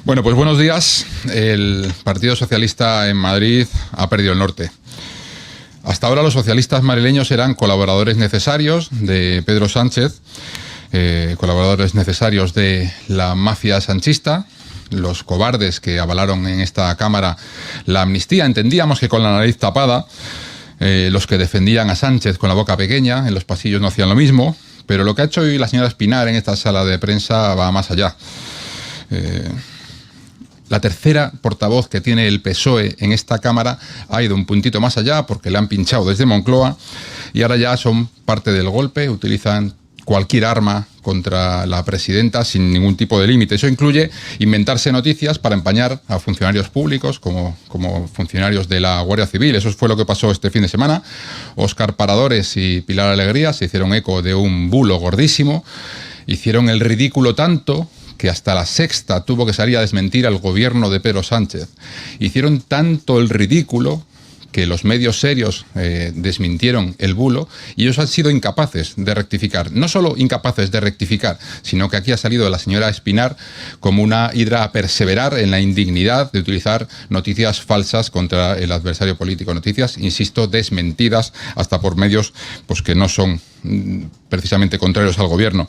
Bueno, pues buenos días. El Partido Socialista en Madrid ha perdido el norte. Hasta ahora los socialistas madrileños eran colaboradores necesarios de Pedro Sánchez, colaboradores necesarios de la mafia sanchista, los cobardes que avalaron en esta Cámara la amnistía. Entendíamos que con la nariz tapada, los que defendían a Sánchez con la boca pequeña, en los pasillos no hacían lo mismo, pero lo que ha hecho hoy la señora Espinar en esta sala de prensa va más allá. La tercera portavoz que tiene el PSOE en esta Cámara ha ido un puntito más allá porque le han pinchado desde Moncloa y ahora ya son parte del golpe, utilizan cualquier arma contra la presidenta sin ningún tipo de límite. Eso incluye inventarse noticias para empañar a funcionarios públicos como funcionarios de la Guardia Civil. Eso fue lo que pasó este fin de semana. Óscar Paradores y Pilar Alegría se hicieron eco de un bulo gordísimo, hicieron el ridículo tanto que hasta La Sexta tuvo que salir a desmentir al gobierno de Pedro Sánchez. Hicieron tanto el ridículo que los medios serios desmintieron el bulo y ellos han sido incapaces de rectificar. No solo incapaces de rectificar, sino que aquí ha salido la señora Espinar como una hidra a perseverar en la indignidad de utilizar noticias falsas contra el adversario político. Noticias, insisto, desmentidas hasta por medios pues, que no son precisamente contrarios al gobierno.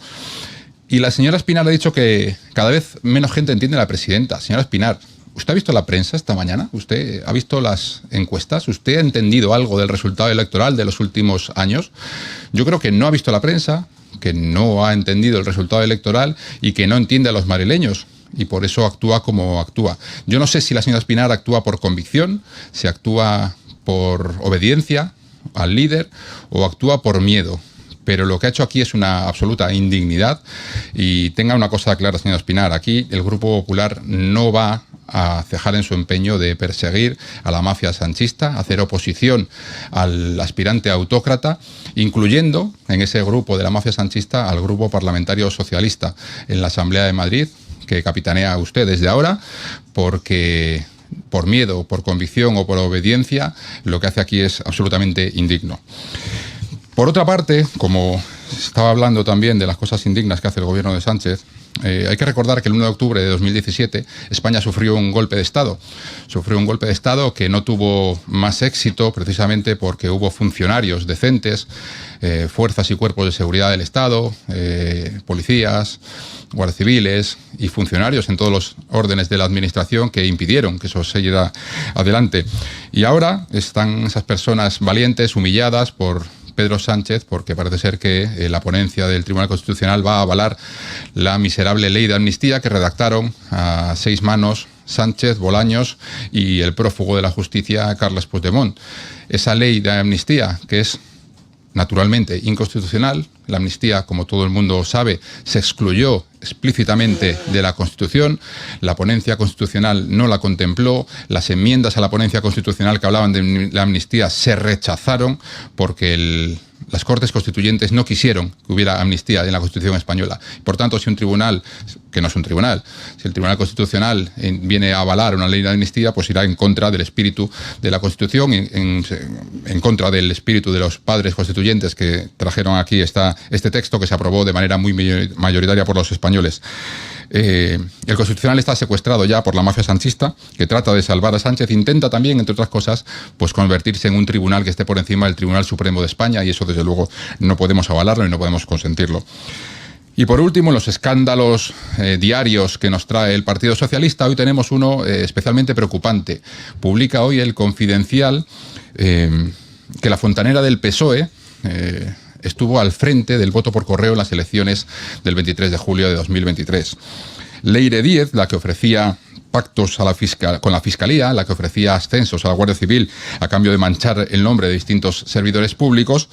Y la señora Espinar ha dicho que cada vez menos gente entiende a la presidenta. Señora Espinar, ¿usted ha visto la prensa esta mañana? ¿Usted ha visto las encuestas? ¿Usted ha entendido algo del resultado electoral de los últimos años? Yo creo que no ha visto la prensa, que no ha entendido el resultado electoral y que no entiende a los madrileños. Y por eso actúa como actúa. Yo no sé si la señora Espinar actúa por convicción, si actúa por obediencia al líder o actúa por miedo. Pero lo que ha hecho aquí es una absoluta indignidad. Y tenga una cosa clara, señora Espinar, aquí el Grupo Popular no va a cejar en su empeño de perseguir a la mafia sanchista, hacer oposición al aspirante autócrata, incluyendo en ese grupo de la mafia sanchista al Grupo Parlamentario Socialista en la Asamblea de Madrid, que capitanea usted desde ahora, porque por miedo, por convicción o por obediencia, lo que hace aquí es absolutamente indigno. Por otra parte, como estaba hablando también de las cosas indignas que hace el gobierno de Sánchez, hay que recordar que el 1 de octubre de 2017 España sufrió un golpe de Estado. Sufrió un golpe de Estado que no tuvo más éxito precisamente porque hubo funcionarios decentes, fuerzas y cuerpos de seguridad del Estado, policías, guardias civiles y funcionarios en todos los órdenes de la administración que impidieron que eso siguiera adelante. Y ahora están esas personas valientes, humilladas por Pedro Sánchez, porque parece ser que la ponencia del Tribunal Constitucional va a avalar la miserable ley de amnistía que redactaron a 6 manos Sánchez, Bolaños y el prófugo de la justicia, Carles Puigdemont. Esa ley de amnistía, que es naturalmente inconstitucional, la amnistía, como todo el mundo sabe, se excluyó explícitamente de la Constitución, la ponencia constitucional no la contempló, las enmiendas a la ponencia constitucional que hablaban de la amnistía se rechazaron porque las Cortes Constituyentes no quisieron que hubiera amnistía en la Constitución española. Por tanto, si un tribunal, que no es un tribunal, si el Tribunal Constitucional viene a avalar una ley de amnistía, pues irá en contra del espíritu de la Constitución, en contra del espíritu de los padres constituyentes que trajeron aquí este texto que se aprobó de manera muy mayoritaria por los españoles. El Constitucional está secuestrado ya por la mafia sanchista, que trata de salvar a Sánchez. Intenta también, entre otras cosas, pues convertirse en un tribunal que esté por encima del Tribunal Supremo de España, y eso desde luego no podemos avalarlo y no podemos consentirlo. Y por último, en los escándalos diarios que nos trae el Partido Socialista, hoy tenemos uno especialmente preocupante. Publica hoy El Confidencial que la fontanera del PSOE estuvo al frente del voto por correo en las elecciones del 23 de julio de 2023. Leire Díez, la que ofrecía pactos con la Fiscalía, la que ofrecía ascensos a la Guardia Civil a cambio de manchar el nombre de distintos servidores públicos.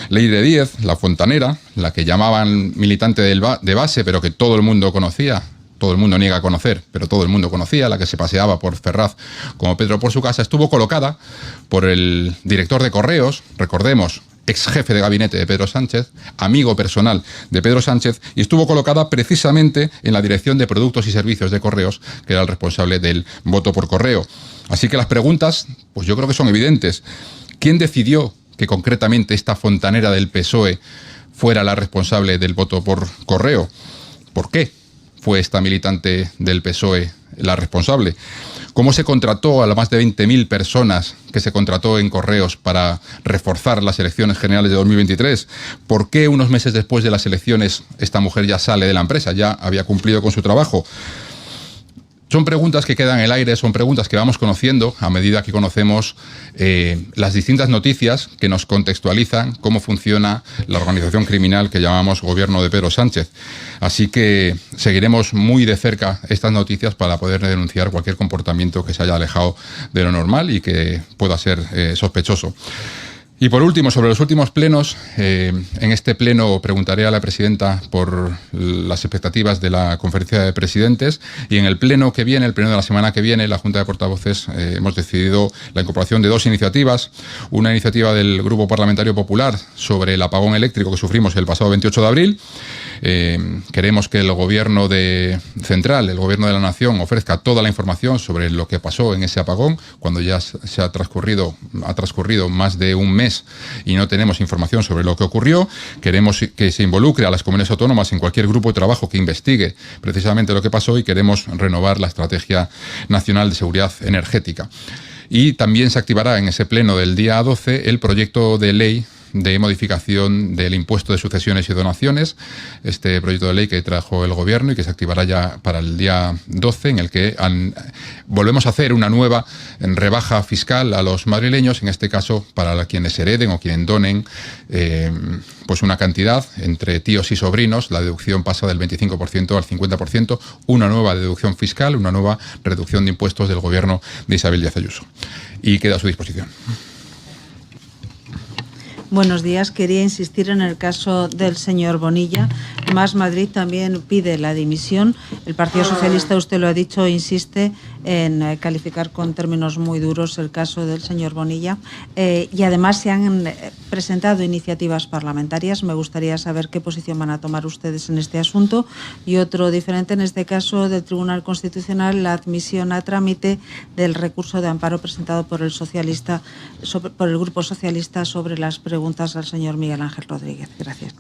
Leire Díez, la fontanera, la que llamaban militante de base, pero que todo el mundo conocía. Todo el mundo niega a conocer, pero todo el mundo conocía, la que se paseaba por Ferraz como Pedro por su casa, estuvo colocada por el director de Correos, recordemos, ex jefe de gabinete de Pedro Sánchez, amigo personal de Pedro Sánchez, y estuvo colocada precisamente en la Dirección de Productos y Servicios de Correos, que era el responsable del voto por correo. Así que las preguntas, pues yo creo que son evidentes. ¿Quién decidió que concretamente esta fontanera del PSOE fuera la responsable del voto por correo? ¿Por qué fue esta militante del PSOE la responsable. ¿Cómo se contrató a las más de 20.000 personas que se contrató en Correos para reforzar las elecciones generales de 2023? ¿Por qué unos meses después de las elecciones esta mujer ya sale de la empresa? Ya había cumplido con su trabajo. Son preguntas que quedan en el aire, son preguntas que vamos conociendo a medida que conocemos las distintas noticias que nos contextualizan cómo funciona la organización criminal que llamamos Gobierno de Pedro Sánchez. Así que seguiremos muy de cerca estas noticias para poder denunciar cualquier comportamiento que se haya alejado de lo normal y que pueda ser sospechoso. Y por último, sobre los últimos plenos, en este pleno preguntaré a la presidenta por las expectativas de la conferencia de presidentes, y en el pleno que viene, el pleno de la semana que viene, la Junta de Portavoces hemos decidido la incorporación de dos iniciativas. Una iniciativa del Grupo Parlamentario Popular sobre el apagón eléctrico que sufrimos el pasado 28 de abril. Queremos que el Gobierno central, el Gobierno de la Nación, ofrezca toda la información sobre lo que pasó en ese apagón, cuando ya se ha transcurrido más de un mes y no tenemos información sobre lo que ocurrió. Queremos que se involucre a las comunidades autónomas en cualquier grupo de trabajo que investigue precisamente lo que pasó, y queremos renovar la Estrategia Nacional de Seguridad Energética. Y también se activará en ese pleno del día 12 el proyecto de ley de modificación del impuesto de sucesiones y donaciones, este proyecto de ley que trajo el Gobierno y que se activará ya para el día 12, en el que volvemos a hacer una nueva rebaja fiscal a los madrileños, en este caso para quienes hereden o quienes donen pues una cantidad entre tíos y sobrinos. La deducción pasa del 25% al 50%, una nueva deducción fiscal, una nueva reducción de impuestos del Gobierno de Isabel Díaz Ayuso. Y queda a su disposición. Buenos días. Quería insistir en el caso del señor Bonilla. Más Madrid también pide la dimisión. El Partido Socialista, usted lo ha dicho, insiste en calificar con términos muy duros el caso del señor Bonilla. Y además se han presentado iniciativas parlamentarias. Me gustaría saber qué posición van a tomar ustedes en este asunto. Y otro diferente, en este caso del Tribunal Constitucional, la admisión a trámite del recurso de amparo presentado por el Grupo Socialista sobre las preguntas al señor Miguel Ángel Rodríguez. Gracias.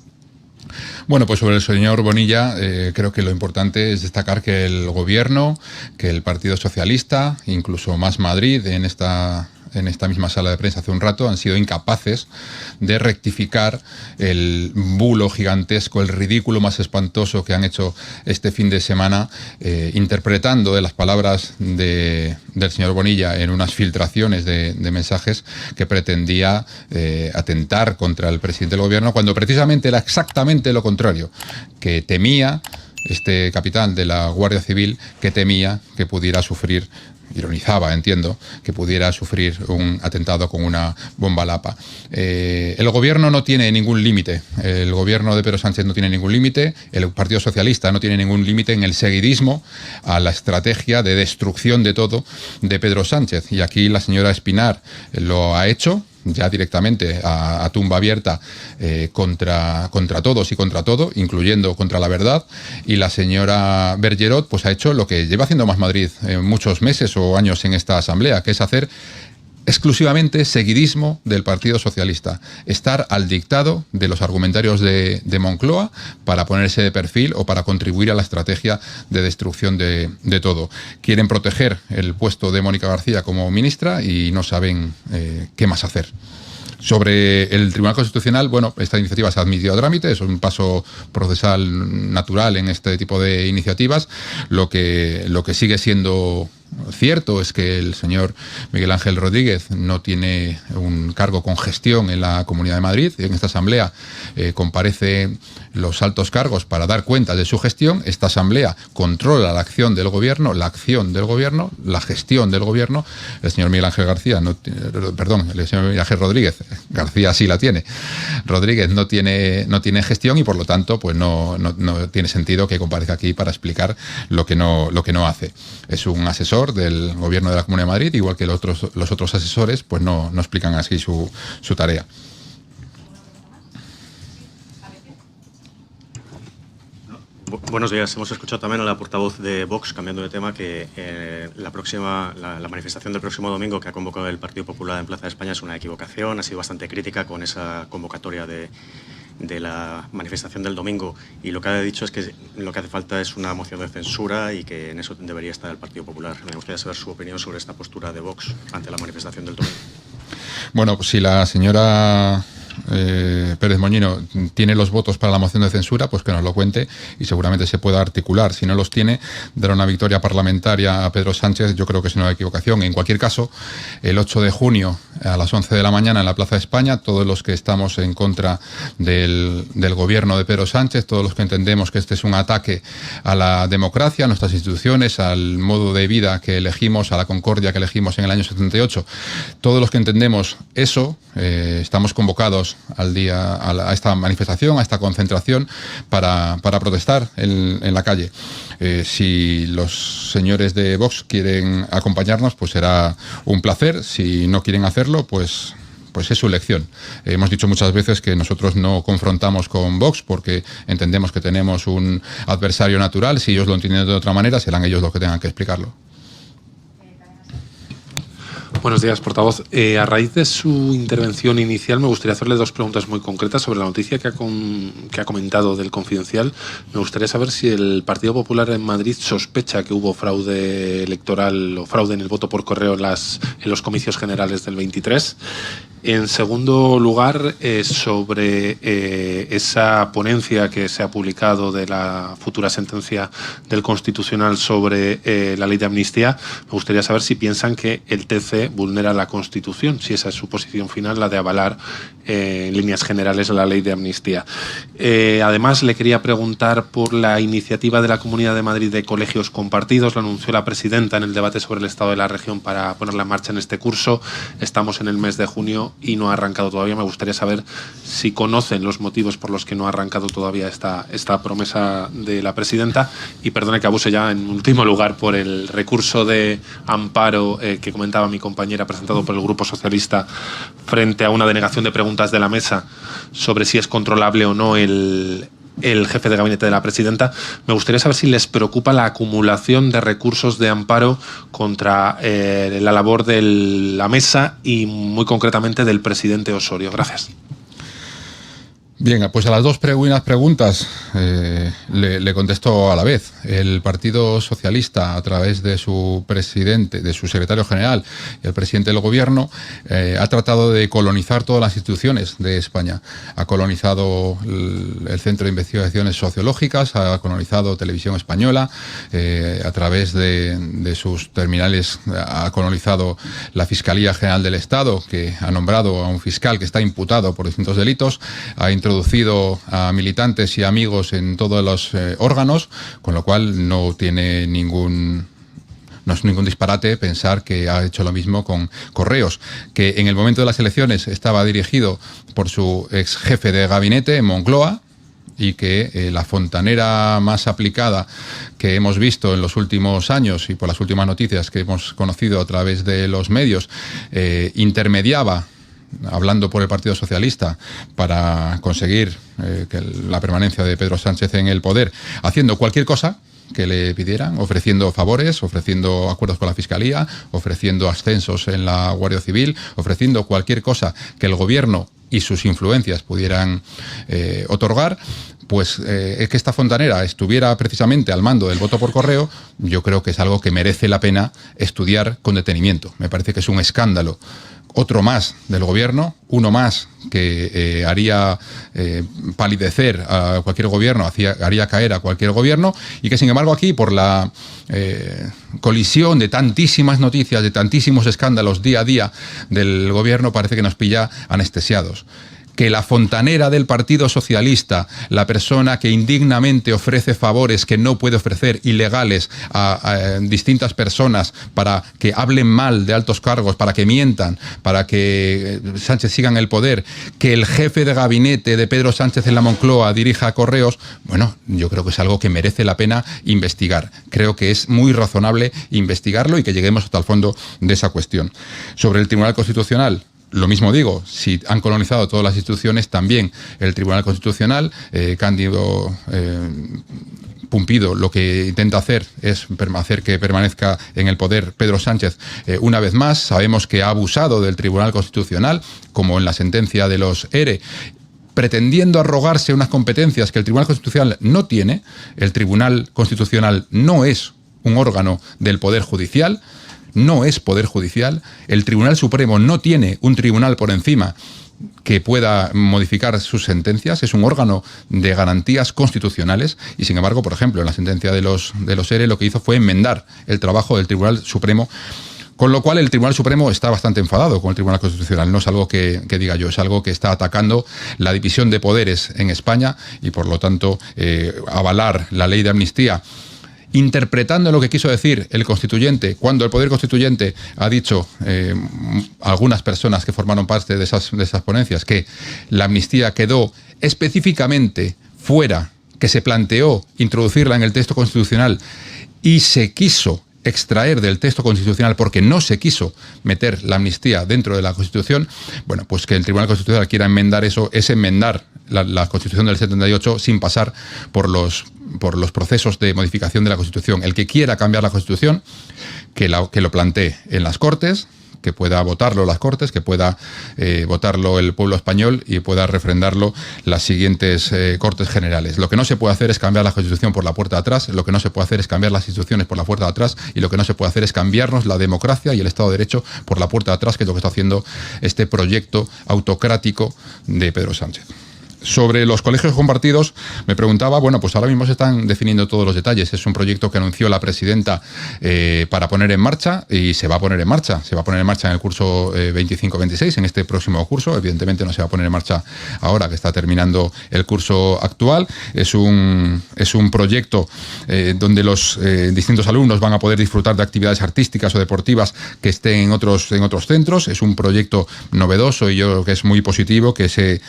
Bueno, pues sobre el señor Bonilla, creo que lo importante es destacar que el Gobierno, que el Partido Socialista, incluso Más Madrid, en esta misma sala de prensa hace un rato, han sido incapaces de rectificar el bulo gigantesco, el ridículo más espantoso que han hecho este fin de semana, interpretando de las palabras del señor Bonilla en unas filtraciones de mensajes que pretendía atentar contra el presidente del Gobierno, cuando precisamente era exactamente lo contrario, que temía este capitán de la Guardia Civil, que temía que pudiera sufrir, ironizaba, entiendo, que pudiera sufrir un atentado con una bomba lapa. El Gobierno no tiene ningún límite, el Gobierno de Pedro Sánchez no tiene ningún límite, el Partido Socialista no tiene ningún límite en el seguidismo a la estrategia de destrucción de todo de Pedro Sánchez. Y aquí la señora Espinar lo ha hecho, ya directamente a tumba abierta, contra todos y contra todo, incluyendo contra la verdad, y la señora Bergerot pues ha hecho lo que lleva haciendo Más Madrid muchos meses o años en esta asamblea, que es hacer exclusivamente seguidismo del Partido Socialista, estar al dictado de los argumentarios de Moncloa para ponerse de perfil o para contribuir a la estrategia de destrucción de todo. Quieren proteger el puesto de Mónica García como ministra y no saben qué más hacer. Sobre el Tribunal Constitucional, bueno, esta iniciativa se ha admitido a trámite, es un paso procesal natural en este tipo de iniciativas. Lo que sigue siendo cierto es que el señor Miguel Ángel Rodríguez no tiene un cargo con gestión en la Comunidad de Madrid. En esta asamblea comparecen los altos cargos para dar cuenta de su gestión. Esta asamblea controla la acción del Gobierno, la gestión del Gobierno. El señor Miguel Ángel el señor Miguel Ángel Rodríguez García sí la tiene. Rodríguez no tiene gestión y por lo tanto pues no tiene sentido que comparezca aquí para explicar lo que no hace. Es un asesor del Gobierno de la Comunidad de Madrid, igual que los otros asesores, pues no explican así su tarea. Buenos días. Hemos escuchado también a la portavoz de Vox, cambiando de tema, que la manifestación del próximo domingo que ha convocado el Partido Popular en Plaza de España es una equivocación. Ha sido bastante crítica con esa convocatoria de de la manifestación del domingo, y lo que ha dicho es que lo que hace falta es una moción de censura y que en eso debería estar el Partido Popular. Me gustaría saber su opinión sobre esta postura de Vox ante la manifestación del domingo. Bueno, pues si la señora Pérez Moñino tiene los votos para la moción de censura, pues que nos lo cuente y seguramente se pueda articular. Si no los tiene, dar una victoria parlamentaria a Pedro Sánchez, yo creo que es una equivocación. En cualquier caso, el 8 de junio a las 11 de la mañana en la Plaza de España, todos los que estamos en contra del gobierno de Pedro Sánchez, todos los que entendemos que este es un ataque a la democracia, a nuestras instituciones, al modo de vida que elegimos, a la concordia que elegimos en el año 78, todos los que entendemos eso, estamos convocados a esta manifestación, a esta concentración para protestar en la calle. Si los señores de Vox quieren acompañarnos, pues será un placer. Si no quieren hacerlo, pues es su elección. Hemos dicho muchas veces que nosotros no confrontamos con Vox porque entendemos que tenemos un adversario natural. Si ellos lo entienden de otra manera, serán ellos los que tengan que explicarlo. Buenos días, portavoz. A raíz de su intervención inicial, me gustaría hacerle dos preguntas muy concretas sobre la noticia que ha comentado del Confidencial. Me gustaría saber si el Partido Popular en Madrid sospecha que hubo fraude electoral o fraude en el voto por correo en los comicios generales del 23. En segundo lugar, sobre esa ponencia que se ha publicado de la futura sentencia del Constitucional sobre la ley de amnistía, me gustaría saber si piensan que el TC vulnera la Constitución, si esa es su posición final, la de avalar en líneas generales la ley de amnistía. Además, le quería preguntar por la iniciativa de la Comunidad de Madrid de colegios compartidos. Lo anunció la presidenta en el debate sobre el estado de la región para ponerla en marcha en este curso. Estamos en el mes de junio y no ha arrancado todavía. Me gustaría saber si conocen los motivos por los que no ha arrancado todavía esta promesa de la presidenta. Y perdone que abuse ya en último lugar por el recurso de amparo que comentaba mi compañera, presentado por el Grupo Socialista frente a una denegación de preguntas de la mesa sobre si es controlable o no el jefe de gabinete de la presidenta. Me gustaría saber si les preocupa la acumulación de recursos de amparo contra la labor de la mesa y muy concretamente del presidente Osorio. Gracias. Bien, pues a las dos primeras preguntas le contesto a la vez. El Partido Socialista, a través de su presidente, de su secretario general y el presidente del gobierno, ha tratado de colonizar todas las instituciones de España. Ha colonizado el Centro de Investigaciones Sociológicas, ha colonizado Televisión Española, a través de sus terminales ha colonizado la Fiscalía General del Estado, que ha nombrado a un fiscal que está imputado por distintos delitos, ha introducido a militantes y amigos en todos los órganos, con lo cual no es ningún disparate pensar que ha hecho lo mismo con Correos, que en el momento de las elecciones estaba dirigido por su ex jefe de gabinete en Moncloa, y que la fontanera más aplicada que hemos visto en los últimos años y por las últimas noticias que hemos conocido a través de los medios, intermediaba, hablando por el Partido Socialista, para conseguir la permanencia de Pedro Sánchez en el poder, haciendo cualquier cosa que le pidieran, ofreciendo favores, ofreciendo acuerdos con la Fiscalía, ofreciendo ascensos en la Guardia Civil, ofreciendo cualquier cosa que el gobierno y sus influencias pudieran otorgar. Pues que esta fontanera estuviera precisamente al mando del voto por correo, yo creo que es algo que merece la pena estudiar con detenimiento. Me parece que es un escándalo. Otro más del gobierno, uno más que haría palidecer a cualquier gobierno, haría caer a cualquier gobierno, y que sin embargo aquí, por la colisión de tantísimas noticias, de tantísimos escándalos día a día del gobierno, parece que nos pilla anestesiados. Que la fontanera del Partido Socialista, la persona que indignamente ofrece favores que no puede ofrecer, ilegales, a distintas personas para que hablen mal de altos cargos, para que mientan, para que Sánchez siga en el poder, que el jefe de gabinete de Pedro Sánchez en la Moncloa dirija Correos, bueno, yo creo que es algo que merece la pena investigar. Creo que es muy razonable investigarlo y que lleguemos hasta el fondo de esa cuestión. Sobre el Tribunal Constitucional, lo mismo digo, si han colonizado todas las instituciones, también el Tribunal Constitucional, Cándido Pumpido, lo que intenta hacer es hacer que permanezca en el poder Pedro Sánchez una vez más. Sabemos que ha abusado del Tribunal Constitucional, como en la sentencia de los ERE, pretendiendo arrogarse unas competencias que el Tribunal Constitucional no tiene. El Tribunal Constitucional no es un órgano del Poder Judicial, no es Poder Judicial. El Tribunal Supremo no tiene un tribunal por encima que pueda modificar sus sentencias, es un órgano de garantías constitucionales y, sin embargo, por ejemplo, en la sentencia de los ERE lo que hizo fue enmendar el trabajo del Tribunal Supremo, con lo cual el Tribunal Supremo está bastante enfadado con el Tribunal Constitucional. No es algo que diga yo, es algo que está atacando la división de poderes en España y, por lo tanto, avalar la ley de amnistía, interpretando lo que quiso decir el constituyente, cuando el Poder Constituyente ha dicho, algunas personas que formaron parte de esas ponencias, que la amnistía quedó específicamente fuera, que se planteó introducirla en el texto constitucional y se quiso extraer del texto constitucional porque no se quiso meter la amnistía dentro de la Constitución. Bueno, pues que el Tribunal Constitucional quiera enmendar eso es enmendar la Constitución del 78 sin pasar por los procesos de modificación de la Constitución. El que quiera cambiar la Constitución, que lo plantee en las Cortes, que pueda votarlo las Cortes, que pueda votarlo el pueblo español y pueda refrendarlo las siguientes Cortes Generales. Lo que no se puede hacer es cambiar la Constitución por la puerta de atrás, lo que no se puede hacer es cambiar las instituciones por la puerta de atrás y lo que no se puede hacer es cambiarnos la democracia y el Estado de Derecho por la puerta de atrás, que es lo que está haciendo este proyecto autocrático de Pedro Sánchez. Sobre los colegios compartidos, me preguntaba, bueno, pues ahora mismo se están definiendo todos los detalles. Es un proyecto que anunció la presidenta para poner en marcha y se va a poner en marcha. Se va a poner en marcha en el curso 25-26, en este próximo curso. Evidentemente no se va a poner en marcha ahora que está terminando el curso actual. Es un proyecto donde los distintos alumnos van a poder disfrutar de actividades artísticas o deportivas que estén en otros centros. Es un proyecto novedoso y yo creo que es muy positivo, que se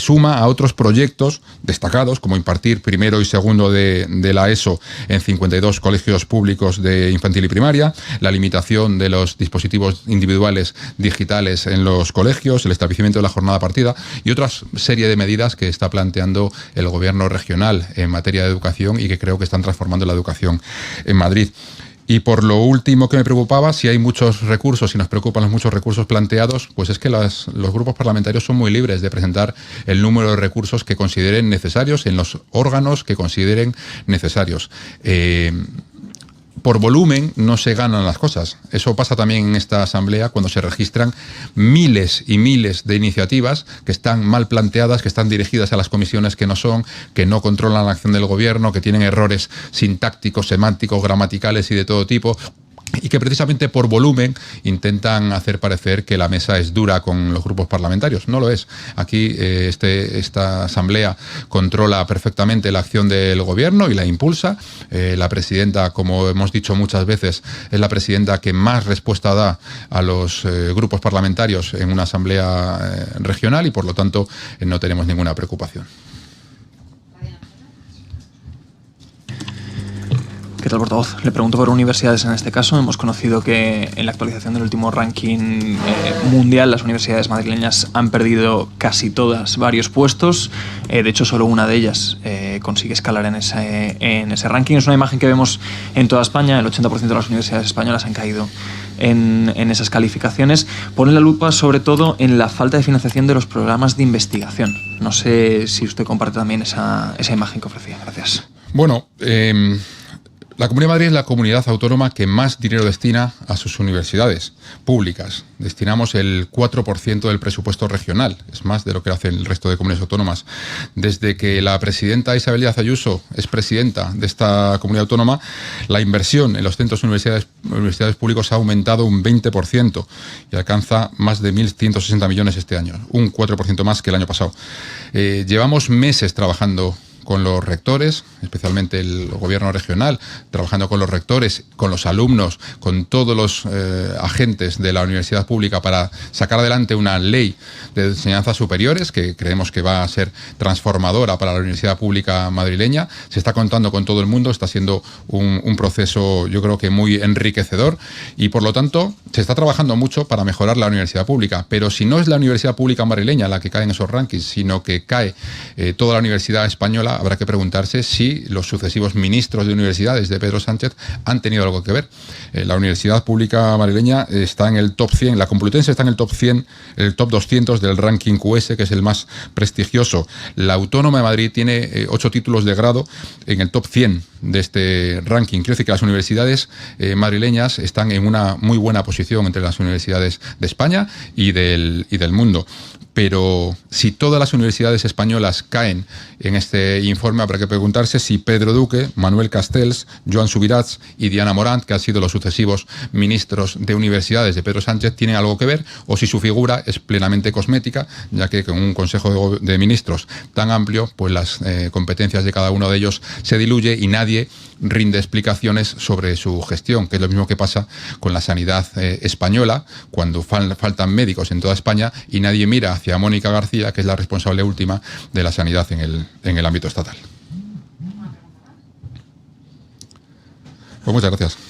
suma a otros proyectos destacados, como impartir primero y segundo de la ESO en 52 colegios públicos de infantil y primaria, la limitación de los dispositivos individuales digitales en los colegios, el establecimiento de la jornada partida y otra serie de medidas que está planteando el gobierno regional en materia de educación y que creo que están transformando la educación en Madrid. Y por lo último que me preocupaba, si hay muchos recursos, si nos preocupan los muchos recursos planteados, pues es que los grupos parlamentarios son muy libres de presentar el número de recursos que consideren necesarios en los órganos que consideren necesarios. Por volumen no se ganan las cosas. Eso pasa también en esta asamblea cuando se registran miles y miles de iniciativas que están mal planteadas, que están dirigidas a las comisiones que no son, que no controlan la acción del gobierno, que tienen errores sintácticos, semánticos, gramaticales y de todo tipo, y que precisamente por volumen intentan hacer parecer que la mesa es dura con los grupos parlamentarios. No lo es. Aquí esta asamblea controla perfectamente la acción del gobierno y la impulsa. La presidenta, como hemos dicho muchas veces, es la presidenta que más respuesta da a los grupos parlamentarios en una asamblea regional y, por lo tanto, no tenemos ninguna preocupación. ¿Qué tal, portavoz? Le pregunto por universidades en este caso. Hemos conocido que en la actualización del último ranking mundial las universidades madrileñas han perdido casi todas varios puestos. De hecho, solo una de ellas consigue escalar en ese ranking. Es una imagen que vemos en toda España. El 80% de las universidades españolas han caído en esas calificaciones. Pone la lupa sobre todo en la falta de financiación de los programas de investigación. No sé si usted comparte también esa imagen que ofrecía. Gracias. Bueno, la Comunidad de Madrid es la comunidad autónoma que más dinero destina a sus universidades públicas. Destinamos el 4% del presupuesto regional, es más de lo que hacen el resto de comunidades autónomas. Desde que la presidenta Isabel Díaz Ayuso es presidenta de esta comunidad autónoma, la inversión en los centros universidades públicos ha aumentado un 20% y alcanza más de 1.160 millones este año, un 4% más que el año pasado. Llevamos meses trabajando con los rectores, especialmente el gobierno regional, trabajando con los rectores, con los alumnos, con todos los agentes de la universidad pública para sacar adelante una ley de enseñanzas superiores que creemos que va a ser transformadora para la universidad pública madrileña. Se está contando con todo el mundo, está siendo un proceso, yo creo que muy enriquecedor y, por lo tanto, se está trabajando mucho para mejorar la universidad pública. Pero si no es la universidad pública madrileña la que cae en esos rankings, sino que cae toda la universidad española, habrá que preguntarse si los sucesivos ministros de universidades de Pedro Sánchez han tenido algo que ver. La Universidad Pública Madrileña está en el top 100, la Complutense está en el top 100, el top 200 del ranking QS, que es el más prestigioso. La Autónoma de Madrid tiene 8 títulos de grado en el top 100 de este ranking. Quiero decir que las universidades madrileñas están en una muy buena posición entre las universidades de España y del mundo. Pero si todas las universidades españolas caen en este informe, habrá que preguntarse si Pedro Duque, Manuel Castells, Joan Subirats y Diana Morant, que han sido los sucesivos ministros de universidades de Pedro Sánchez, tienen algo que ver, o si su figura es plenamente cosmética, ya que con un Consejo de Ministros tan amplio, pues las competencias de cada uno de ellos se diluye y nadie rinde explicaciones sobre su gestión, que es lo mismo que pasa con la sanidad española, cuando faltan médicos en toda España y nadie mira hacia Mónica García, que es la responsable última de la sanidad en el ámbito estatal. Pues muchas gracias.